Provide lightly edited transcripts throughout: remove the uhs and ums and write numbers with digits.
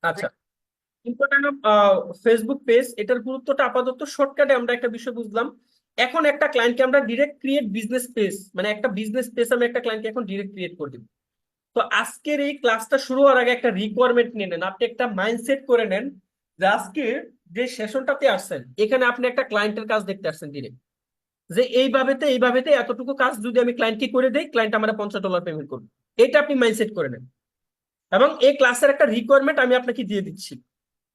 আচ্ছা, important of Facebook page, এটার গুরুত্বটা আপাতত শর্টকাটে আমরা একটা বিষয় বুঝলাম। এখন একটা ক্লায়েন্টকে আমরা ডিরেক্ট ক্রিয়েট বিজনেস পেজ, মানে একটা বিজনেস পেজ আমি একটা ক্লায়েন্টকে এখন ডিরেক্ট ক্রিয়েট করে দিব। তো আজকের এই ক্লাসটা শুরু হওয়ার আগে একটা রিকোয়ারমেন্ট নিয়ে নেন, আপনি একটা মাইন্ডসেট করে নেন যে আজকে যে সেশনটাতে আসছেন এখানে আপনি একটা ক্লায়েন্টের কাজ দেখতে আসছেন ডিরেক্ট, যে এইভাবেতে এতটুকু কাজ যদি আমি ক্লায়েন্টকে করে দেই, ক্লায়েন্ট আমার $50 পেমেন্ট করবে। এটা আপনি মাইন্ডসেট করে নেন, এবং এই ক্লাসের একটা রিকোয়ারমেন্ট আমি আপনাকে দিয়ে দিচ্ছি।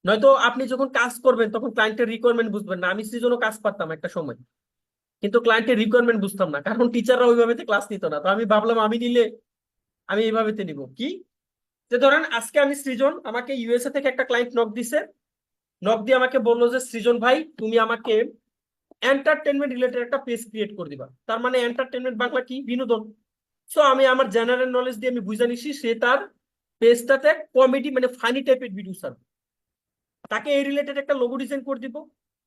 নয়তো আপনি যখন কাজ করবেন তখন ক্লায়েন্টের রিকোয়ারমেন্ট বুঝবেন না। আমি সৃজনও কাজ পারতাম একটা সময়, কিন্তু ক্লায়েন্টের রিকোয়ারমেন্ট বুঝতাম না, কারণ টিচাররা ওইভাবে ক্লাস নিত না। তো আমি ভাবলাম আমি নিলে আমি এইভাবে নিব কি, যে ধরেন আজকে আমি সৃজন, আমাকে ইউএসএ থেকে একটা ক্লায়েন্ট নক দিছে। নক দিয়ে আমাকে বললো যে সৃজন ভাই তুমি আমাকে এন্টারটেনমেন্ট রিলেটেড একটা পেজ ক্রিয়েট করে দিবা। তার মানে এন্টারটেনমেন্ট বাংলা কি, বিনোদন। সো আমি আমার জেনারেল নলেজ দিয়ে আমি বুঝে নিছি সে তার পেজটাতে কমেডি মানে ফানি টাইপের ভিডিও ছাড়বে। তাকে এই রিলেটেড একটা লোগো ডিজাইন করে দিব,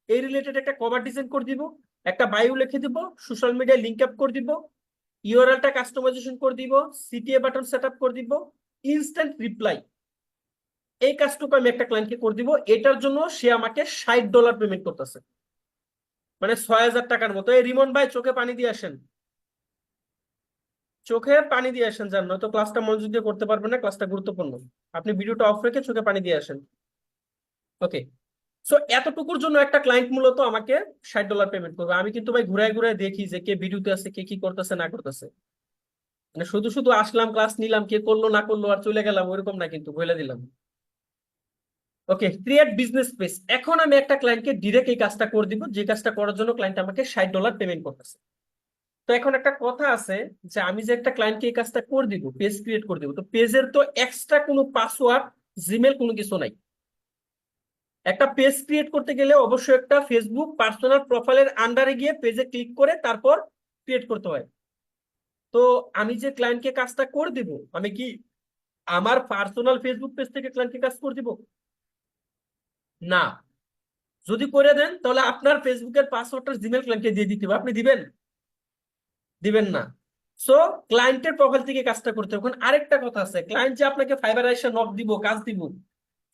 এই রিলেটেড একটা কভার ডিজাইন করে দিব, একটা বায়ো লিখে দিব, সোশ্যাল মিডিয়ায় লিংক আপ করে দিব, ইউআরএলটা কাস্টমাইজেশন করে দিব, সিটিএ বাটন সেট আপ করে দিব, ইনস্ট্যান্ট রিপ্লাই। এই কাজটুকু আমি একটা ক্লায়েন্টকে করে দিব। এটার জন্য সে আমাকে $60 পেমেন্ট করতেছে, মানে 6,000 টাকার মতো। এই রিমন ভাই চোখে পানি দিয়ে আসেন, চোখে পানি দিয়ে আসেন, যান নয়তো ক্লাসটা মনোযোগ দিয়ে করতে পারবেন না, ক্লাসটা গুরুত্বপূর্ণ। আপনি ভিডিওটা অফ রেখে চোখে পানি দিয়ে আসেন। ওকে, সো এতটুকুর জন্য একটা ক্লায়েন্ট মূলত আমাকে $60 পেমেন্ট করবে। আমি কিন্তু ভাই ঘুরায় ঘুরায় দেখি যে কে ভিডিওতে আছে, কে কি করতেছে না করতেছে। মানে শুধু শুধু আসলাম, ক্লাস নিলাম, কে করলো না করলো আর চলে গেলাম, ওইরকম না কিন্তু, বলে দিলাম। ওকে, ক্রিয়েট বিজনেস পেজ। এখন আমি একটা ক্লায়েন্টকে ডিরেক্ট এই কাজটা করে দিব, যে কাজটা করার জন্য ক্লায়েন্ট আমাকে $60 পেমেন্ট করতেছে। তো এখন একটা কথা আছে, যে আমি যে একটা ক্লায়েন্টকে এই কাজটা করে দিব, পেজ ক্রিয়েট করে দিব, তো পেজের তো এক্সট্রা কোনো পাসওয়ার্ড, জিমেল কোনো কিছু নাই। একটা পেজ ক্রিয়েট করতে গেলে অবশ্যই একটা ফেসবুক পার্সোনাল প্রোফাইলের আন্ডারে গিয়ে পেজে ক্লিক করে তারপর ক্রিয়েট করতে হয়। তো আমি যে ক্লায়েন্টকে কাজটা করে দিব, আমি কি আমার পার্সোনাল ফেসবুক পেজ থেকে ক্লায়েন্টকে কাজ করে দিব? না। যদি করে দেন তাহলে আপনার ফেসবুকের পাসওয়ার্ডটা জিমেল ক্লায়েন্টকে দিয়ে দিতে হবে, আপনি দিবেন? দিবেন না। সো ক্লায়েন্টের প্রোফাইল থেকে কাজটা করতে হবে। এখন আরেকটা কথা আছে, ক্লায়েন্ট যে আপনাকে ফাইবার এসে নক দিব, কাজ দিব,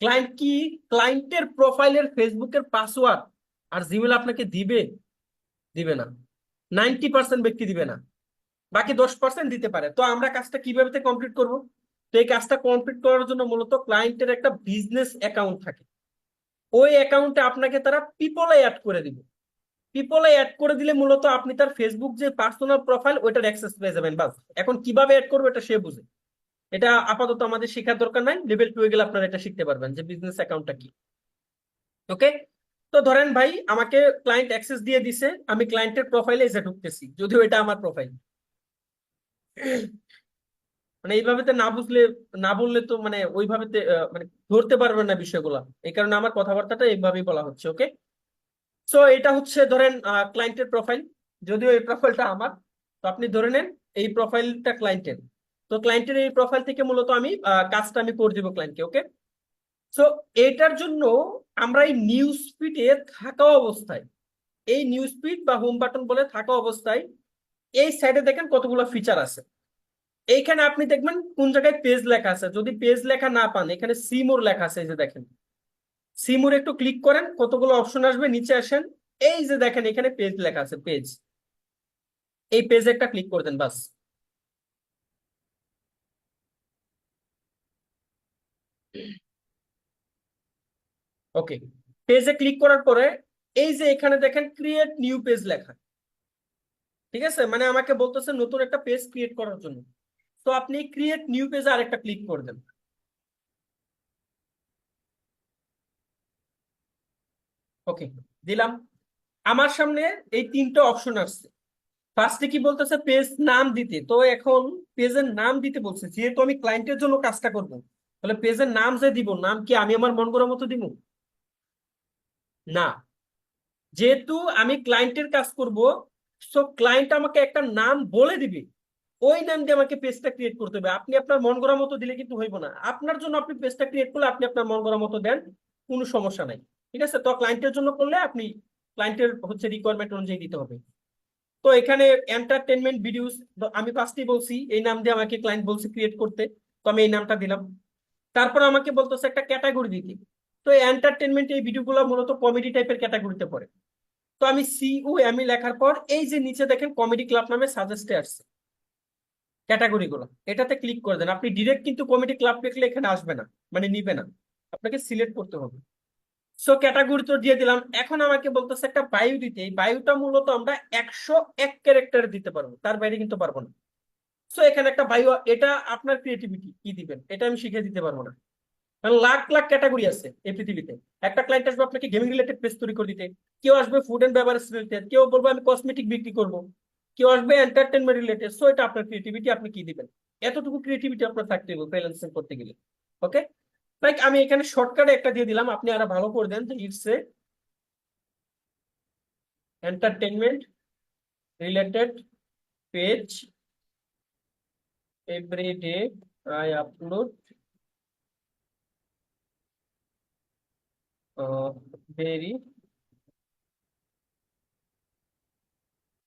ক্লায়েন্ট কি ক্লায়েন্টের প্রোফাইলের ফেসবুকের পাসওয়ার্ড আর জিমেল আপনাকে দিবে? দিবে না। 90% ব্যক্তি দিবে না, বাকি 10% দিতে পারে। তো আমরা কাজটা কিভাবে কমপ্লিট করব? তো এই কাজটা কমপ্লিট করার জন্য মূলত ক্লায়েন্টের একটা বিজনেস অ্যাকাউন্ট থাকে, ওই অ্যাকাউন্টে আপনাকে তারা পিপলে অ্যাড করে দিবে। পিপলে অ্যাড করে দিলে মূলত আপনি তার ফেসবুক যে পার্সোনাল প্রোফাইল ওইটার অ্যাক্সেস পেয়ে যাবেন। বাস, এখন কিভাবে অ্যাড করবো এটা সে বুঝে। এটা আপাতত আমাদের শেখার দরকার নাই, লেভেল 2 এ গেলে আপনারা এটা শিখতে পারবেন যে বিজনেস অ্যাকাউন্টটা কি। ওকে, তো ধরেন ভাই আমাকে ক্লায়েন্ট অ্যাক্সেস দিয়ে দিছে, আমি ক্লায়েন্টের প্রোফাইলে এসে ঢুকতেছি, যদিও এটা আমার প্রোফাইল। মানে এইভাবে না বুঝলে, না বললে তো মানে ওইভাবে মানে ধরতে পারবেন না বিষয়গুলা। এই কারণে আমার কথাবার্তাটা এইভাবেই বলা হচ্ছে। ওকে, সো এটা হচ্ছে ধরেন ক্লায়েন্টের প্রোফাইল, যদিও এই প্রোফাইলটা আমার। তো আপনি ধরে নেন এই প্রোফাইলটা ক্লায়েন্টের। তো ক্লায়েন্টের এই প্রোফাইল থেকে মূলত আমি কাজটা আমি করে দিব ক্লায়েন্টকে। ওকে, সো এটার জন্য আমরা এই নিউজ ফিডে থাকা অবস্থায়, এই নিউজ ফিড বা হোম বাটন বলে থাকা অবস্থায় এই সাইডে দেখেন কতগুলো ফিচার আছে। এইখানে আপনি দেখবেন কোন জায়গায় পেজ লেখা আছে। যদি পেজ লেখা না পান, এখানে সিমোর লেখা আছে, এই যে দেখেন। সিমোর একটু ক্লিক করেন, কতগুলো অপশন আসবে, নিচে আসেন। এই যে দেখেন এখানে পেজ লেখা আছে, পেজ। এই পেজে একটা ক্লিক করে দেন, বাস। ওকে, পেজে ক্লিক করার পরে এই যে এখানে দেখেন ক্রিয়েট নিউ পেজ লেখা। ঠিক আছে, মানে আমাকে বলতেছে নতুন একটা পেজ ক্রিয়েট করার জন্য। তো আপনি ক্রিয়েট নিউ পেজে আরেকটা ক্লিক করে দেন। ওকে, দিলাম। আমার সামনে এই তিনটা অপশন আসছে। ফার্স্টে কি বলতেছে, পেজ নাম দিতে। তো এখন পেজের নাম দিতে বলছে, যেহেতু আমি ক্লায়েন্টের জন্য কাজটা করব, তাহলে পেজের নাম যে দিব, নাম কি আমি আমার মন করার মতো দিব? না। যেহেতু আমি ক্লায়েন্টের কাজ করব, সো ক্লায়েন্ট আমাকে একটা নাম বলে দিবে, ওই নাম দিয়ে আমাকে পেজটা ক্রিয়েট করতে হবে। আপনি আপনার মন গড়া মতো দিলে কিন্তু হইব না। আপনার জন্য আপনি পেজটা ক্রিয়েট করলে আপনি আপনার মন গড়া মতো দেন, কোনো সমস্যা নাই। ঠিক আছে, তো ক্লায়েন্টের জন্য করলে আপনি ক্লায়েন্টের হচ্ছে রিকোয়ারমেন্ট অনুযায়ী দিতে হবে। তো এখানে এন্টারটেনমেন্ট ভিডিওস আমি ফার্স্টেই বলছি এই নাম দিয়ে আমাকে ক্লায়েন্ট বলছে ক্রিয়েট করতে, তো আমি এই নামটা দিলাম। তারপর আমাকে বলতেছে একটা ক্যাটাগরি দিতে। তো এন্টারটেনমেন্ট এই ভিডিওগুলো মূলত কমেডি টাইপের ক্যাটাগরিতে পড়ে। তো আমি CUME লেখার পর এই যে নিচে দেখেন কমেডি ক্লাব নামে সাজেস্টে আসছে ক্যাটাগরি গুলো, এটাতে ক্লিক করে দেন। আপনি ডিরেক্ট কিন্তু কমেডি ক্লাব লিখলে এখানে আসবে না, মানে নিবে না, আপনাকে সিলেক্ট করতে হবে। সো ক্যাটাগরি তো দিয়ে দিলাম। এখন আমাকে বলতেছে একটা বায়ু দিতে। এই বায়ুটা মূলত আমরা 101 ক্যারেক্টার দিতে পারবো, তার বাইরে কিন্তু পারবো না। সো এখানে একটা বায়ু, এটা আপনার ক্রিয়েটিভিটি কি দিবেন এটা আমি শিখে দিতে পারবো না, কারণ লাখ লাখ ক্যাটাগরি আছে এই পৃথিবীতে। একটা ক্লায়েন্ট আসবে আপনাকে গেমিং রিলেটেড পেজ তৈরি করে দিতে, কেউ আসবে ফুড এন্ড বেভারেজ রিলেটেড, কেউ বলবে আমি কসমেটিক বিক্রি করব, কেউ আসবে এন্টারটেনমেন্ট রিলেটেড। সো এটা আপনার ক্রিয়েটিভিটি, আপনি কি দিবেন, এতটুকু ক্রিয়েটিভিটি আপনার থাকতে হবে ফ্রিল্যান্সিং করতে গেলে। ওকে, লাইক আমি এখানে শর্টকাটে একটা দিয়ে দিলাম, আপনি আরো ভালো করে দেন যে it's a entertainment related page, every day I upload very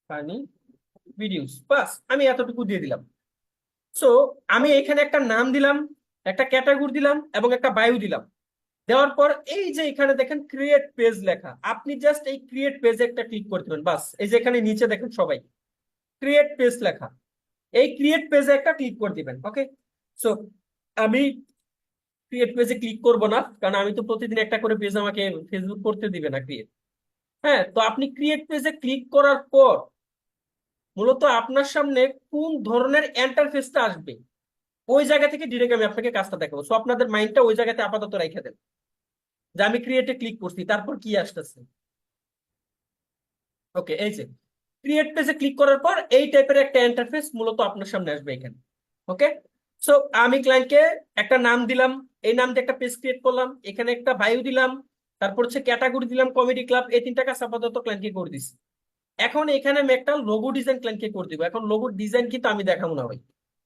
funny videos. বাস আমি এতটুকু দিয়ে দিলাম। সো আমি এখানে একটা নাম দিলাম, একটা ক্যাটাগরি দিলাম এবং একটা বায়ু দিলাম। দেওয়ার পর এই যে এখানে দেখেন ক্রিয়েট পেজ লেখা, আপনি জাস্ট এই ক্রিয়েট পেজে একটা ক্লিক করে দিবেন। বাস এই যে এখানে নিচে দেখেন সবাই ক্রিয়েট পেজ লেখা, এই ক্রিয়েট পেজে একটা ক্লিক করে দিবেন। ওকে, সো আমি ক্রিয়েট পেজে ক্লিক করব না, কারণ আমি তো প্রতিদিন একটা করে পেজ আমাকে ফেসবুক করতে দিবে না ক্রিয়েট। হ্যাঁ, তো আপনি ক্রিয়েট পেজে ক্লিক করার পর মূলত আপনার সামনে কোন ধরনের ইন্টারফেসটা আসবে ওই জায়গা থেকে ডিরেক্ট আমি আপনাকে কাজটা দেখাবো। সো আপনাদের মাইন্ডটা ওই জায়গাতে আপাতত রেখে দেন যে আমি ক্রিয়েটে ক্লিক করছি, তারপর কি আসতেছে। ওকে, এই যে ক্রিয়েট পেজে ক্লিক করার পর এই টাইপের একটা ইন্টারফেস মূলত আপনার সামনে আসবে এখানে। ওকে, সো আমি ক্লায়েন্টকে একটা নাম দিলাম, এই নাম দিয়ে একটা পেজ ক্রিয়েট করলাম, এখানে একটা বায়ু দিলাম, তারপর হচ্ছে ক্যাটাগরি দিলাম কমেডি ক্লাব, এই তিনটা কাজ আপাতত ক্লায়েন্টকে করে দিছি। এখন এখানে আমি একটা লোগো ডিজাইন ক্লায়েন্টকে করে দিব। এখন লোগো ডিজাইন কিন্তু আমি দেখাবো না ভাই,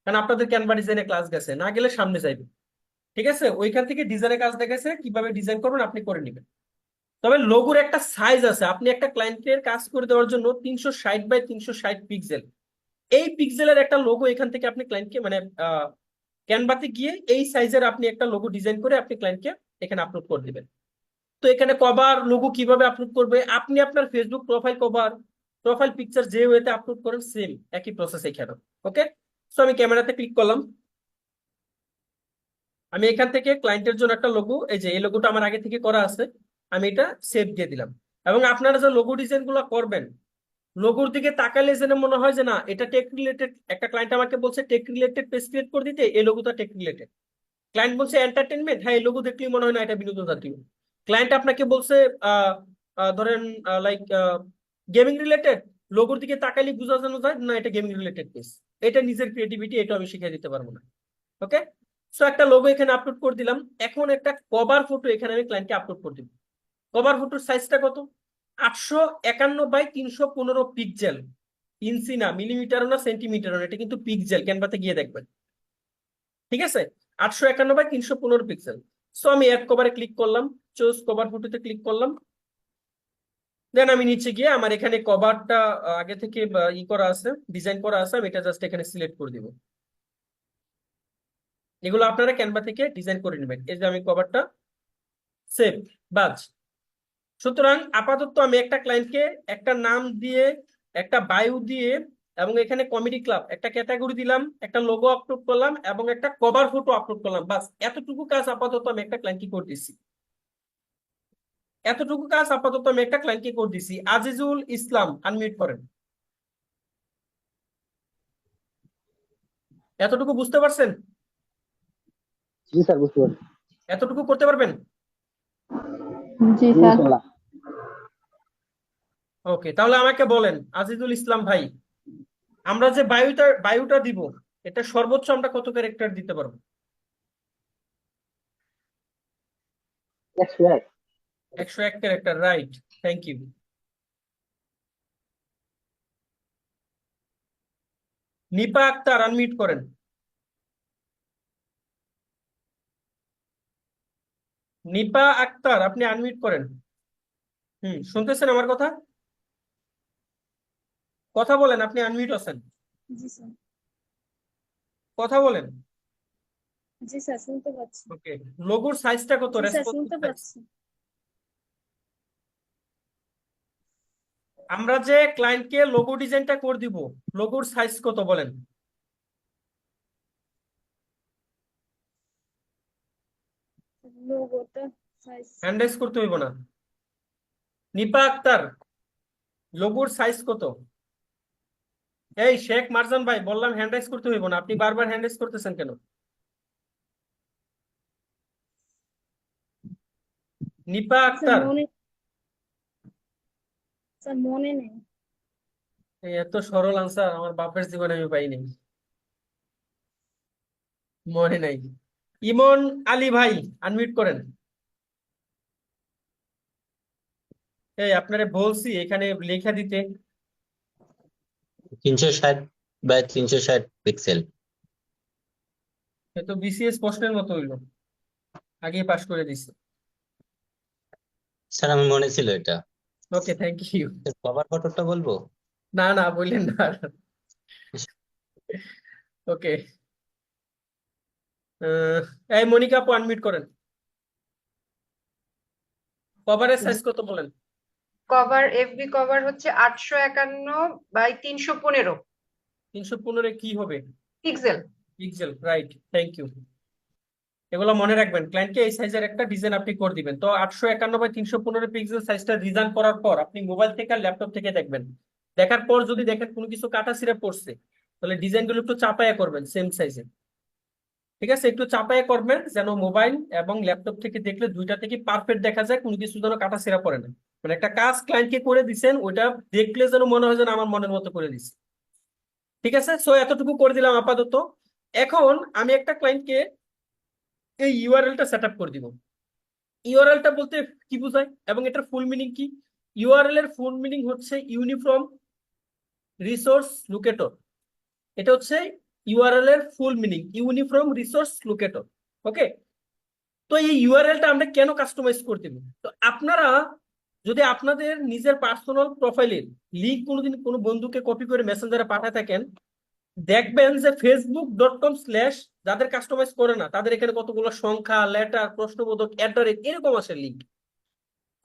কারণ আপনাদের ক্যানভা ডিজাইনে ক্লাস গেছে, না গেলে সামনে যাইবে। ঠিক আছে, ওইখান থেকে ডিজাইনের কাজ দেখাচ্ছে কিভাবে ডিজাইন করবেন, আপনি করে নেবেন। তবে লোগোর একটা সাইজ আছে, আপনি একটা ক্লায়েন্টের কাজ করে দেওয়ার জন্য 360 বাই 360 পিক্সেল, এই পিক্সেলের একটা লোগো এখান থেকে আপনি ক্লায়েন্টকে মানে ক্যানভাতে গিয়ে এই সাইজের আপনি একটা লোগো ডিজাইন করে আপনি ক্লায়েন্টকে এখানে আপলোড করে দিবেন। তো এখানে কভার লোগো কিভাবে আপলোড করবে, আপনি আপনার Facebook profile cover, profile picture যে ওয়েতে আপলোড করেন সেম একই প্রসেস এখানে। ওকে, সো আমি ক্যামেরাতে ক্লিক করলাম, আমি এখান থেকে ক্লায়েন্টের জন্য একটা লোগো, এই যে এই লোগোটা আমার আগে থেকে করা আছে, আমি এটা সেভ দিয়ে দিলাম। এবং আপনারা যে লোগো ডিজাইন গুলো করবেন, লোগোর দিকে তাকালে যেন মনে হয় যে না এটা টেক রিলেটেড। একটা ক্লায়েন্ট আমাকে বলছে টেক রিলেটেড পেজ ক্রিয়েট করে দিতে, এই লোগোটা টেক রিলেটেড। ক্লায়েন্ট বলছে এন্টারটেনমেন্ট, হ্যাঁ এই লোগো দেখলেই মনে হয় না এটা বিনোদন জাতীয়। ক্লায়েন্ট আপনাকে বলছে আহ ধরেন লাইক গেমিং রিলেটেড, লোগোর দিকে তাকালে বোঝা জানো যায় না এটা গেমিং রিলেটেড পেজ। এটা নিজের ক্রিয়েটিভিটি, এটা আমি শিখিয়ে দিতে পারবো না। ওকে, সো একটা লোগো এখানে আপলোড করে দিলাম। এখন একটা কভার ফটো এখানে আমি ক্লায়েন্টকে আপলোড করে দিব। কভার ফটোর সাইজটা কত, 851 বাই 315 পিক্সেল, ইঞ্চি না, মিলিমিটারও না, সেন্টিমিটারও না, এটা কিন্তু পিক্সেল, ক্যানভাতে গিয়ে দেখবেন। ঠিক আছে, 851 বাই 315 পিক্সেল। সো আমি অ্যাড কভারে ক্লিক করলাম, চুজ কভার ফটোতে ক্লিক করলাম। দেন আমি নিচে গিয়ে আমার এখানে কভারটা আগে থেকে ই করা আছে, ডিজাইন করা আছে, আমি এটা জাস্ট এখানে সিলেক্ট করে দিব। এগুলো আপনারা ক্যানভা থেকে ডিজাইন করে নেবেন। এই যে আমি কভারটা সেভ, বাজ। সুতরাং আপাতত আমি একটা ক্লায়েন্টকে একটা নাম দিয়ে, একটা বায়ু দিয়ে, এবং এখানে কমেডি ক্লাব একটা ক্যাটাগরি দিলাম, একটা লোগো আপলোড করলাম এবং একটা কভার ফটো আপলোড করলাম। বাস এতটুকু কাজ আপাতত আমি একটা ক্লায়েন্টকে করে দিছি। এতটুকু কাজ আপাতত আমি একটা ক্লায়েন্টকে করে দিছি। আজিজুল ইসলাম, আনমিউট করেন। এতটুকু বুঝতে পারছেন? জি স্যার, বুঝতে পারছি। এতটুকু করতে পারবেন? জি জি স্যার। ইনশাল্লাহ। ওকে, তাহলে আমাকে বলেন আজিজুল ইসলাম ভাই, আমরা যে বায়ুটা দিব, এটা সর্বোচ্চ আমরা কত ক্যারেক্টার দিতে পারবো? 101। 101 character, right. Thank you. Nipa Akter, unmute করেন। নিপা আক্তার, আপনি আনমিউট করেন। শুনতেছেন আমার কথা? কথা বলেন, আপনি আনমিউট আছেন, জি স্যার। কথা বলেন। জি স্যার শুনতে পাচ্ছি। ওকে, লোগোর সাইজটা কত? জি স্যার রেসপন্সিভ শুনতে সাইজ। পাচ্ছি। আমরা যে ক্লায়েন্টকে লোগো ডিজাইনটা করে দিব, লোগোর সাইজ কত বলেন? লোগোটা সাইজ হ্যান্ড রাইজ করতে হইব না। নিপা আক্তার, লোগোর সাইজ কত? এই শেখ মারজান ভাই, বললাম হ্যান্ড রাইজ করতে হইব না, আপনি বারবার হ্যান্ড রাইজ করতেছেন কেন? নিপা স্যার আক্তার, মনে নেই। এই এত সরল আনসার আমার বাপের জীবনে আমি পাইনি। মনে নাই। ইমন আলী ভাই, আনমিউট করেন। এই আপনারে বলছি এখানে লেখা দিতে। 360 বাই 360 পিক্সেল। এ তো বিসিএস প্রশ্নের মতো হইলো, আগে পাস করে দিছে। স্যার আমি মনে ছিল এটা। ওকে, থ্যাংক ইউ। কভার ফটোটা বলবো? না না, বললেন না। ওকে, এই মনিকা আপু, আনমিউট করেন। কভারের সাইজ কত বলেন? কভার এফবি কভার হচ্ছে 851 বাই 315 315 কি হবে? Pixel. Pixel, right, thank you. এগুলো মনে রাখবেন, ক্লায়েন্টকে এই সাইজের একটা ডিজাইন আপনি করে দিবেন। তো 851 বাই 315 পিক্সেল সাইজটা ডিজাইন করার পর আপনি মোবাইল থেকে আর ল্যাপটপ থেকে দেখবেন। দেখার পর যদি দেখেন কোনো কিছু কাটা ছিঁড়া পড়ছে, তাহলে ডিজাইনগুলো একটু চাপায়া করবেন সেম সাইজে। ঠিক আছে, একটু চাপায়া করবেন যেন মোবাইল এবং ল্যাপটপ থেকে দেখলে দুইটা থেকে পারফেক্ট দেখা যায়, কোনো কিছু যেন কাটা ছিঁড়া পড়ে না। মানে একটা কাজ ক্লায়েন্টকে করে দিচ্ছেন, ওইটা দেখলে যেন মনে হয় যেন আমার মনের মতো করে দিচ্ছে। ঠিক আছে, সো এতটুকু করে দিলাম আপাতত। এখন আমি একটা ক্লায়েন্টকে এই ইউআরএলটা সেট আপ করে দিব। ইউআরএলটা বলতে কি বোঝায় এবং এটার ফুল মিনিং কি? ইউআরএল এর ফুল মিনিং হচ্ছে ইউনিফর্ম রিসোর্স লোকেটর। এটা হচ্ছে ইউআরএল এর full meaning, uniform resource locator. Okay, তো এই ইউআরএলটা আমরা কেন কাস্টমাইজ করে দিব? তো আপনারা যদি আপনাদের নিজের পার্সোনাল প্রোফাইলের লিঙ্ক কোনোদিন কোনো বন্ধুকে কপি করে মেসেঞ্জারে পাঠায় থাকেন, দেখবেন যে facebook.com/ যাদের কাস্টমাইজ করে না তাদের এখানে কতগুলো সংখ্যা, লেটার, প্রশ্নবোধক, অ্যাট এরকম আসে লিঙ্ক।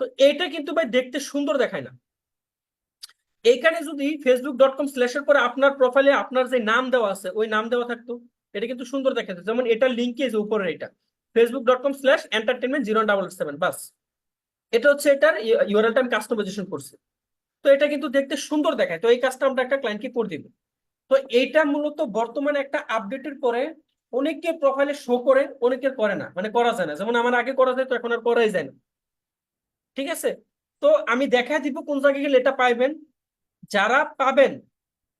তো এইটা কিন্তু ভাই দেখতে সুন্দর দেখায় না। এইখানে যদি facebook.com/ এর পরে আপনার প্রোফাইলে আপনার যে নাম দেওয়া আছে ওই নাম দেওয়া থাকতো, এটা কিন্তু সুন্দর দেখাতো। যেমন এটার লিঙ্কে যে উপরে এটা facebook.com/entertainment087, বাস। এটা হচ্ছে এটার ইউআরএলটা আমি কাস্টমাইজেশন করছি। তো এটা কিন্তু দেখতে সুন্দর দেখায়। তো এই কাজটা আমরা একটা ক্লায়েন্টকে করে দিব। তো এইটা মূলত বর্তমানে একটা আপডেটের পরে অনেকে প্রোফাইলে শো করে, অনেকের করে না, মানে করা যায় না। যেমন আমার আগে করা যায়, তো এখন আর করাই যায় না। ঠিক আছে, তো আমি দেখা দিব কোন জায়গায় গেলে এটা পাইবেন। যারা পাবেন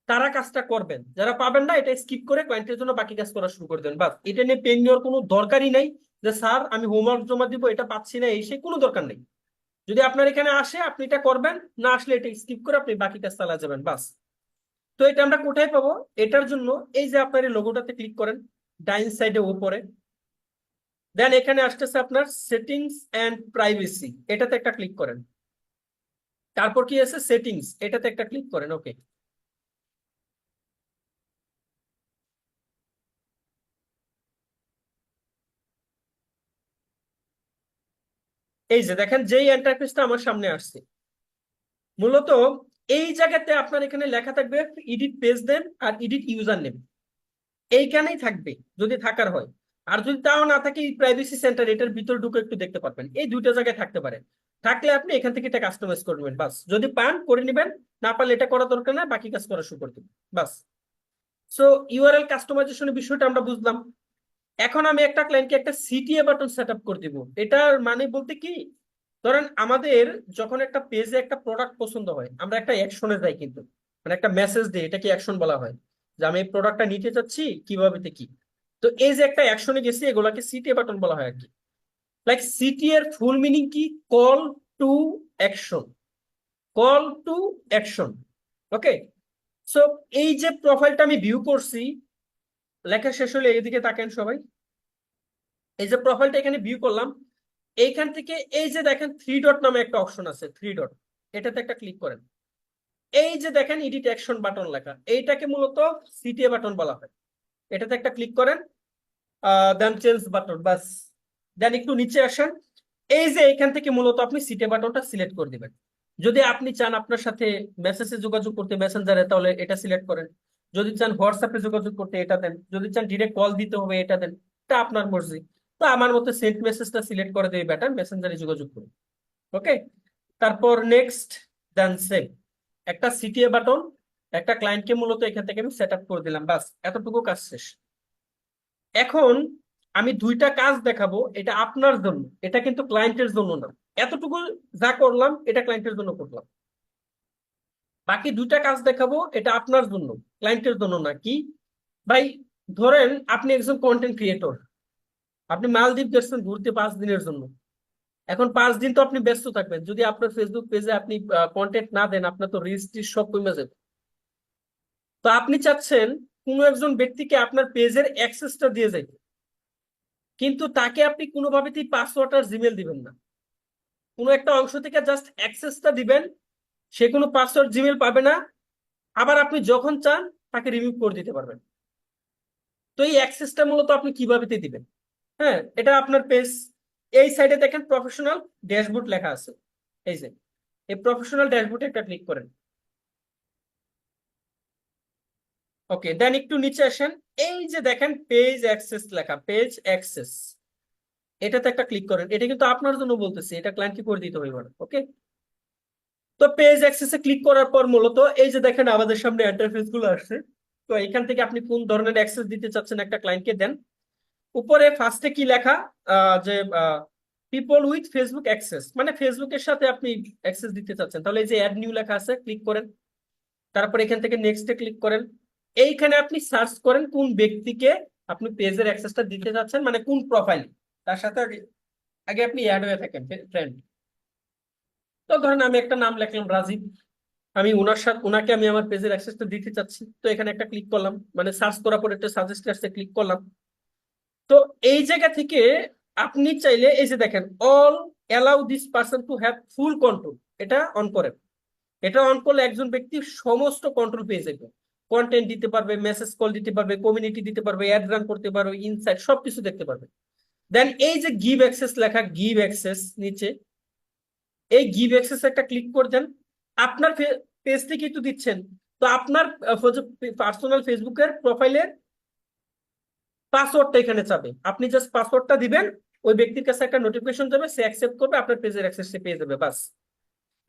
তারা কাজটা করবেন, যারা পাবেন না এটা স্কিপ করে ক্লায়েন্টের জন্য বাকি কাজ করা শুরু করে দেন, বাস। এটা নিয়ে পেন নেওয়ার কোনো দরকারই নাই যে স্যার আমি হোমওয়ার্ক জমা দিব, এটা পাচ্ছি না, এই সে কোনো দরকার নেই। যদি আপনার এখানে আসে আপনি এটা করবেন, না আসলে এটা স্কিপ করে আপনি বাকি কাজ চালা যাবেন, বাস। তো এটা আমরা কোথায় পাবো? এটার জন্য এই যে আপনার এই লোগোটাতে ক্লিক করেন ডাইন সাইডে উপরে, দেন এখানে আসতেছে আপনার সেটিংস এন্ড প্রাইভেসি, এটাতে একটা ক্লিক করেন। তারপর কি আছে? সেটিংস, এটাতে একটা ক্লিক করেন। ওকে, এই যে দেখেন যেই ইন্টারফেসটা আমার সামনে আসছে, মূলত এই জায়গাতে আপনার এখানে লেখা থাকবে এডিট পেজ নেম আর এডিট ইউজার নেম, এইখানেই থাকবে যদি থাকার হয়। আর যদি তাও না থাকে, প্রাইভেসি সেন্টার এটার ভিতর ঢুকে একটু দেখতে পারবেন, এই দুইটা জায়গায় থাকতে পারে। থাকলে আপনি এখান থেকে এটা কাস্টমাইজ করে নেবেন, বাস। যদি পান করে নেবেন, না পারলে এটা করা দরকার না, বাকি কাজ করা শুরু করে দেবেন, বাস। সো ইউআরএল কাস্টমাইজেশনের বিষয়টা আমরা বুঝলাম। এখন আমি একটা ক্লায়েন্টকে একটা সিটিএ বাটন সেট আপ করে দিব। এটার মানে বলতে কি, ধরেন আমাদের যখন একটা পেজে একটা প্রোডাক্ট পছন্দ হয়, আমরা একটা অ্যাকশনে যাই, কিন্তু মানে একটা মেসেজ দিই, এটাকে অ্যাকশন বলা হয়, যে আমি এই প্রোডাক্টটা নিতে চাচ্ছি, কিভাবে কি। তো এই যে একটা অ্যাকশনে গেছি, এগুলাকে সিটিএ বাটন বলা হয় আর কি। লাইক সিটি এর ফুল মিনিং কি? Call to action, call to action. Okay, so এই যে প্রোফাইলটা আমি ভিউ করছি, লেখা শেষ হলে এইদিকে তাকান সবাই। এই যে প্রোফাইলটা এখানে ভিউ করলাম, এইখান থেকে এই যে দেখেন 3 ডট নামে একটা অপশন আছে, 3 ডট, এটাতে একটা ক্লিক করেন। এই যে দেখেন এডিট অ্যাকশন বাটন লেখা, এইটাকে মূলত সিটিএ বাটন বলা হয়। এটাতে একটা ক্লিক করেন। দেন চেঞ্জ বাটন, বাস। দেন একটু নিচে আসেন, এই যে এখান থেকে মূলত আপনি সিটে বাটনটা সিলেক্ট করে দিবেন। যদি আপনি চান আপনার সাথে মেসেজে যোগাযোগ করতে মেসেঞ্জারে, তাহলে এটা সিলেক্ট করেন। যদি চান হোয়াটসঅ্যাপে যোগাযোগ করতে এটা দেন, যদি চান ডিরেক্ট কল দিতে হবে এটা দেন, এটা আপনার মর্জি। তো আমার মতে সেন্ড মেসেজটা সিলেক্ট করে দেবে বেটার, মেসেঞ্জারে যোগাযোগ করুন। ওকে, তারপর নেক্সট, দেন সেভ। একটা সিটিএ বাটন, একটা ক্লায়েন্টকে মূলত এখান থেকে আমি সেট আপ করে দিলাম, বাস এতটুকু কাজ শেষ। এখন আমি দুইটা কাজ দেখাবো, এটা আপনার জন্য, এটা কিন্তু ক্লায়েন্টের জন্য না। এতটুকু যা করলাম এটা ক্লায়েন্টের জন্য করলাম। বাকি দুইটা কাজ দেখাবো, এটা আপনার জন্য, ক্লায়েন্টের জন্য না। কি ভাই, ধরেন আপনি একজন কন্টেন্ট ক্রিয়েটর, আপনি মালদ্বীপ গেছেন ঘুরতে 5 দিনের জন্য। এখন 5 দিন তো আপনি ব্যস্ত থাকবেন, যদি আপনার ফেসবুক পেজে আপনি কন্টেন্ট না দেন, আপনার তো রিচ টিচ সব কমে যাবে। তো আপনি চাচ্ছেন কোনো একজন ব্যক্তিকে আপনার পেজের অ্যাক্সেসটা দিয়ে যাইতে, কিন্তু তাকে আপনি কোনোভাবেতেই পাসওয়ার্ড আর জিমেল দিবেন না, কোনো একটা অংশ থেকে জাস্ট অ্যাক্সেসটা দিবেন, সে কোনো পাসওয়ার্ড জিমেল পাবে না। আবার আপনি যখন চান তাকে রিমুভ করে দিতে পারবেন। তো এই অ্যাক্সেসটা মূলত আপনি কিভাবে দিবেন? হ্যাঁ, এটা আপনার পেজ, এই সাইডে দেখেন প্রফেশনাল ড্যাশবোর্ড লেখা আছে, এই যে এই প্রফেশনাল ড্যাশবোর্ডে একটা ক্লিক করেন। ওকে, দেন একটু নিচে আসেন, এই যে দেখেন পেজ অ্যাক্সেস লেখা, পেজ অ্যাক্সেস, এটাতে একটা ক্লিক করেন। এটা কিন্তু আপনার জন্য বলতেছি, এটা ক্লায়েন্টকে করে দিতে হইবে না। ওকে, তো পেজ অ্যাক্সেসে ক্লিক করার পর মূলত এই যে দেখেন আমাদের সামনে ইন্টারফেস গুলো আসছে। তো এখান থেকে আপনি কোন ধরনের অ্যাক্সেস দিতে চাচ্ছেন একটা ক্লায়েন্টকে দেন। উপরে ফার্স্টে কি লেখা, যে পিপল উইথ ফেসবুক অ্যাক্সেস, মানে ফেসবুকের সাথে আপনি অ্যাক্সেস দিতে চাচ্ছেন, তাহলে এই যে অ্যাড নিউ লেখা আছে, ক্লিক করেন। তারপর এখান থেকে নেক্সটে ক্লিক করেন। এইখানে আপনি সার্চ করেন কোন ব্যক্তিকে আপনি পেজের অ্যাক্সেসটা দিতে চাচ্ছেন, মানে কোন প্রোফাইল, তার সাথে আগে আপনি অ্যাড হয়ে থাকেন ফ্রেন্ড। তো ধরেন আমি একটা নাম লিখলাম রাজীব, আমি ওনার সাথে ওনাকে আমি আমার পেজের অ্যাক্সেসটা দিতে চাচ্ছি। তো এখানে একটা ক্লিক করলাম, মানে সার্চ করার পর একটা সাজেস্ট আসছে, ক্লিক করলাম। তো এই জায়গা থেকে আপনি চাইলে এই যে দেখেন all allow this person to have full control, এটা অন করেন। এটা অন করলে একজন ব্যক্তি সমস্ত কন্ট্রোল পেয়ে যাবে, কন্টেন্ট দিতে পারবে, মেসেজ কল দিতে পারবে, কমিউনিটি দিতে পারবে, অ্যাড রান করতে পারবে, ইনসাইট সবকিছু দেখতে পারবে। দেন এই যে গিভ অ্যাক্সেস লেখা, গিভ অ্যাক্সেস নিচে, এই গিভ অ্যাক্সেস একটা ক্লিক করে দেন। আপনার পেজ থেকে তো দিচ্ছেন, তো আপনার পার্সোনাল ফেসবুকের প্রোফাইলের পাসওয়ার্ডটা এখানে চাবে, আপনি জাস্ট পাসওয়ার্ডটা দিবেন, ওই ব্যক্তির কাছে একটা নোটিফিকেশন যাবে, সে অ্যাকসেপ্ট করবে, আপনার পেজের অ্যাক্সেস সে পেয়ে যাবে, বাস।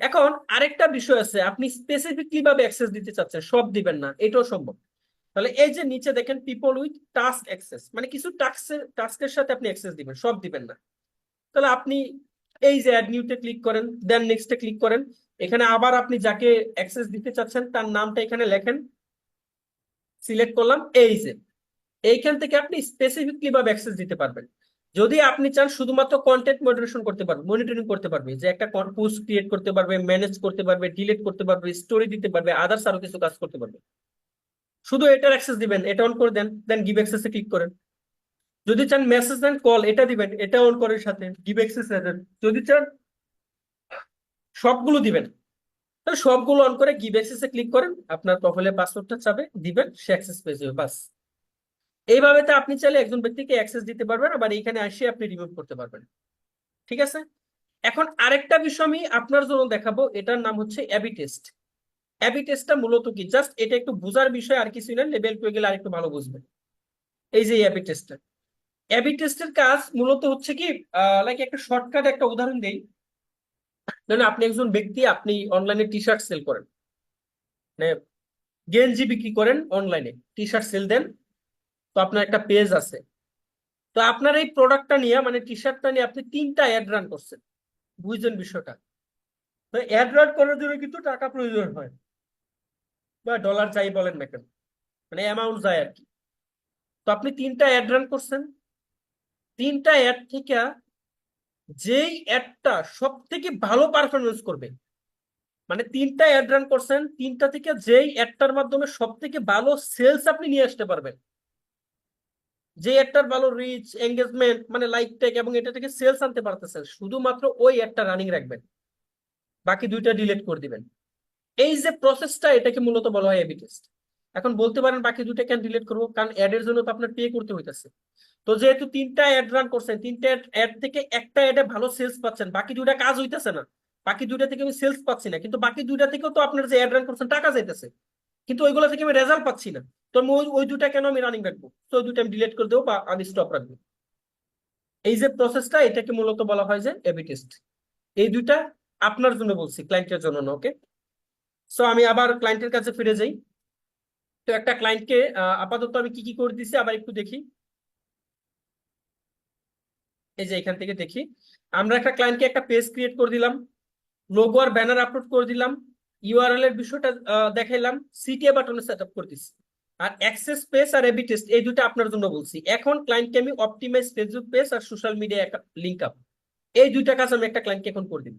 এখন আরেকটা বিষয় আছে, আপনি স্পেসিফিকলি ভাবে অ্যাক্সেস দিতে চাচ্ছেন, সব দিবেন না, এটাও সম্ভব। তাহলে এই যে নিচে দেখেন পিপল উইথ টাস্ক অ্যাক্সেস, মানে কিছু টাস্কের সাথে আপনি অ্যাক্সেস দিবেন, সব দিবেন না। তাহলে আপনি এই যে অ্যাড নিউতে ক্লিক করেন, দেন নেক্সটে ক্লিক করেন। এখানে আবার আপনি যাকে অ্যাক্সেস দিতে চাচ্ছেন তার নামটা এখানে লেখেন, সিলেক্ট করলাম। এই যে এইখান থেকে আপনি স্পেসিফিকলি ভাবে অ্যাক্সেস দিতে পারবেন। যদি আপনি চান শুধুমাত্র কন্টেন্ট মডারেশন করতে পারবে, মনিটরিং করতে পারবে, যে একটা পোস্ট ক্রিয়েট করতে পারবে, ম্যানেজ করতে পারবে, ডিলিট করতে পারবে, স্টোরি দিতে পারবে, আদার্স আরো কিছু কাজ করতে পারবে, শুধু এটার অ্যাক্সেস দিবেন, এটা অন করে দেন, দেন গিভ অ্যাক্সেসে ক্লিক করেন। যদি চান মেসেজ দেন, কল, এটা দিবেন, এটা অন করার সাথে গিভ অ্যাক্সেস দেন। যদি চান সবগুলো দিবেন, তাহলে সবগুলো অন করে গিভ অ্যাক্সেসে ক্লিক করেন, আপনার প্রোফাইলের পাসওয়ার্ডটা চাবে, দিবেন, সে অ্যাক্সেস পেয়ে যাবে, বাস। এইভাবে তো আপনি চাইলে একজন ব্যক্তিকে অ্যাক্সেস দিতে পারবেন, আবার এখানে এসে আপনি রিমুভ করতে পারবেন। ঠিক আছে, এখন আরেকটা বিষয় আমি আপনার জন্য দেখাবো, এটার নাম হচ্ছে অ্যাবি টেস্ট। অ্যাবি টেস্টটা মূলত কি, জাস্ট এটা একটু বোঝার বিষয়, আর কিছু না, লেভেল 2 গেলে আরেকটু ভালো বুঝবেন। এই যে অ্যাবি টেস্টটা, অ্যাবি টেস্টের কাজ মূলত হচ্ছে কি, লাইক একটা শর্টকাট একটা উদাহরণ দেই। ধরুন আপনি একজন ব্যক্তি, আপনি অনলাইনে টি শার্ট সেল করেন, মানে গেঞ্জি বিক্রি করেন, অনলাইনে টি শার্ট সেল দেন। তো আপনার একটা পেজ আছে, তো আপনার এই প্রোডাক্টটা নিয়ে, মানে টি শার্টটা নিয়ে আপনি 3টা অ্যাড রান করছেন, বুঝছেন বিষয়টা? তো অ্যাড রান করার জন্য কিন্তু টাকা প্রয়োজন হয়, বা ডলার যাই বলেন না কেন, মানে অ্যামাউন্ট যায় আর কি। তো আপনি 3টা অ্যাড রান করছেন, 3টা অ্যাড থেকে যেই অ্যাডটা সব থেকে ভালো পারফরমেন্স করবে, মানে 3টা অ্যাড রান করছেন, 3টা থেকে যেই অ্যাডটার মাধ্যমে সব থেকে ভালো সেলস আপনি নিয়ে আসতে পারবেন, যে অ্যাডটার ভালো রিচ, এঙ্গেজমেন্ট, মানে লাইক ট্যাগ, এবং এটা থেকে সেলস আনতে পারতেছেন, শুধুমাত্র ওই অ্যাডটা রানিং রাখবেন, বাকি 2টা ডিলিট করে দিবেন। এই যে প্রসেসটা, এটাকে মূলত বলা হয় এবি টেস্ট। এখন বলতে পারেন বাকি দুটো কেন ডিলিট করবো, কারণ অ্যাড এর জন্য তো আপনার পে করতে হইতেছে। তো যেহেতু 3টা অ্যাড রান করছেন, 3টা অ্যাড থেকে একটা অ্যাডে ভালো সেলস পাচ্ছেন, বাকি দুইটা কাজ হইতেছে না, বাকি দুইটা থেকে আমি সেলস পাচ্ছি না, কিন্তু বাকি দুইটা থেকেও তো আপনার যে অ্যাড রান করছেন টাকা যাইতেছে, কিন্তু ওইগুলো থেকে আমি রেজাল্ট পাচ্ছি না। তো আমি ওই দুইটা কেন আমি রানিং রাখবো, তো ওই দুইটা আমি ডিলিট করে দেবো বা আমি স্টপ রাখবো। এই যে প্রসেসটা, এটাকে মূলত বলা হয় যে এবি টেস্ট। এই দুইটা আপনার জন্য বলছি, ক্লায়েন্টের জন্য না। ওকে, সো আমি আবার ক্লায়েন্টের কাছে ফিরে যাই। তো একটা ক্লায়েন্টকে আপাতত আমি কি কি করে দিছি আবার একটু দেখি। এই যে এখান থেকে দেখি, আমরা একটা ক্লায়েন্টকে একটা পেজ ক্রিয়েট করে দিলাম, লোগো আর ব্যানার আপলোড করে দিলাম, ইউআরএল এর বিষয়টা দেখাইলাম, সিটিএ বাটনে সেট আপ করে দিচ্ছি। আর অ্যাক্সেস পেজ আর এবি টেস্ট এই দুটো আপনার জন্য বলছি। এখন ক্লায়েন্টকে আমি অপটিমাইজ ফেসবুক পেজ আর সোশ্যাল মিডিয়া লিঙ্ক আপ, এই দুইটা কাজ আমি একটা ক্লায়েন্টকে এখন করে দিই।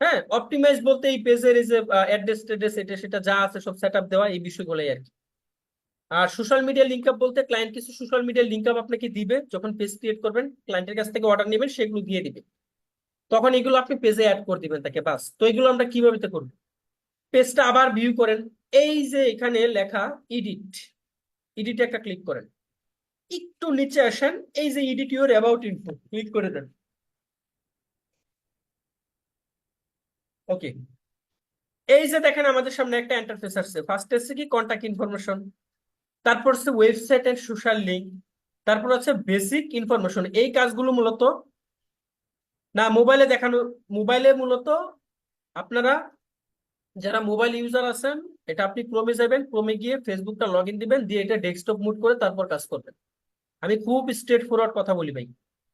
হ্যাঁ, অপটিমাইজ বলতে এই পেজের এই যে অ্যাড্রেস টেড্রেস এটা সেটা যা আছে সব সেট আপ দেওয়া, এই বিষয়গুলোই আর কি। আর সোশ্যাল মিডিয়া লিঙ্ক আপ বলতে ক্লায়েন্ট কিছু সোশ্যাল মিডিয়া লিঙ্ক আপ আপনাকে দিবে, যখন পেজ ক্রিয়েট করবেন ক্লায়েন্টের কাছ থেকে অর্ডার নেবেন, সেগুলো দিয়ে দিবে, তখন এগুলো আপনি পেজে অ্যাড করে দিবেন তাকে, বাস। তো এগুলো আমরা কিভাবে করবো, পেজটা আবার ভিউ করেন, এই যে এখানে লেখা এডিট, এডিটে একটা ক্লিক করেন, একটু নিচে আসেন, এই যে edit your about info click করে দেন। ওকে, এই যে দেখেন আমাদের সামনে একটা ইন্টারফেস আসছে। ফার্স্ট আসছে কি কন্টাক্ট ইনফরমেশন, তারপর হচ্ছে ওয়েবসাইট এন্ড সোশ্যাল লিঙ্ক, তারপর হচ্ছে বেসিক ইনফরমেশন। এই কাজগুলো মূলত না মোবাইলে দেখানো, মোবাইলে মূলত আপনারা যারা মোবাইল ইউজার আছেন, এটা আপনি ক্রোমে যাবেন, ক্রোমে গিয়ে ফেসবুকটা লগ ইন দিবেন, দিয়ে এটা ডেস্কটপ মুড করে তারপর কাজ করবেন। আমি খুব স্ট্রেট ফরওয়ার্ড কথা বলি ভাই,